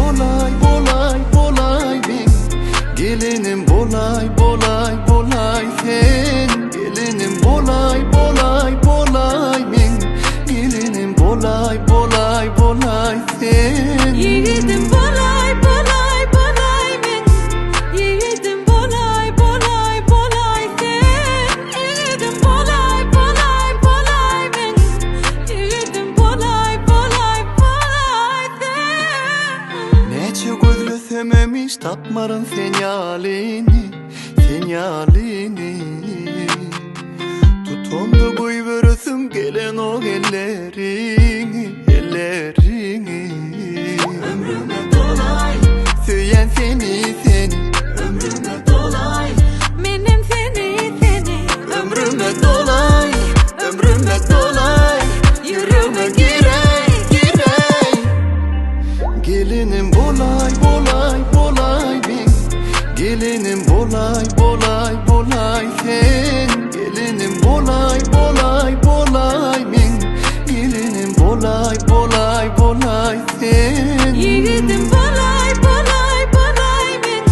bolay bolay bolay ben, gelinim bolay bolay bolay sen, gelinim bolay bolay bolay ben, gelinim bolay bolay bolay sen. Yiğidim bolay bolay bolay ben, yiğidim bolay bolay bolay sen, yiğidim bolay bolay bolay ben, yiğidim bolay bolay bolay sen. Neçe gözlesememiş tapmarın senyalini, senyalini. Tutondu koyveresim gelen o ellerini, ellerini. Ömrüme dolay, Söyleyen seni seni, ömrüme dolay, menem seni seni. ömrüme dolay, ömrüme dolay, yüreğime girey girey. Gelinim bolay bolay bolay ben, gelinim bolay bolay bolay sen, gelinim bolay bolay bolay ben, gelinim bolay bolay bolay sen. Yiğidim bolay bolay bolay ben,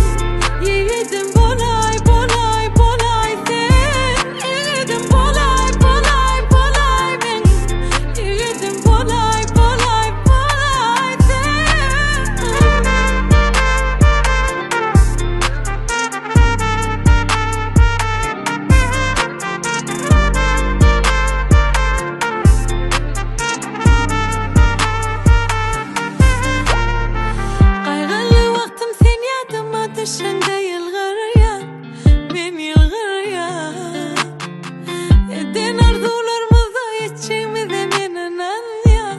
yiğidim bolay bolay bolay sen, yiğidim bolay bolay bolay ben, yiğidim bolay bolay bolay sen. Kaygılı vaktim sen yadıma düşünce yılgırıyan, ben yılgırıyan. Eden arzularımızı içimize menen ya,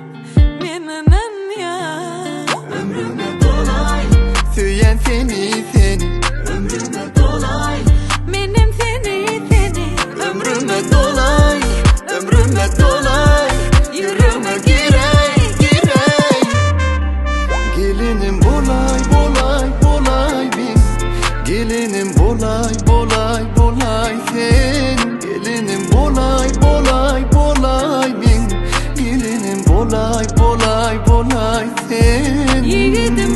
menen ya. Ömrüme dolay, Söyleyen seni seni, ömrüme dolay, menem seni seni. ömrüme dolay, ömrüme dolay, yüreğime girey girey. Gelinim bolay bolay bolay ben, gelinim bolay bolay bolay sen, gelinim bolay bolay bolay ben, gelinim bolay bolay bolay sen. Yiğidim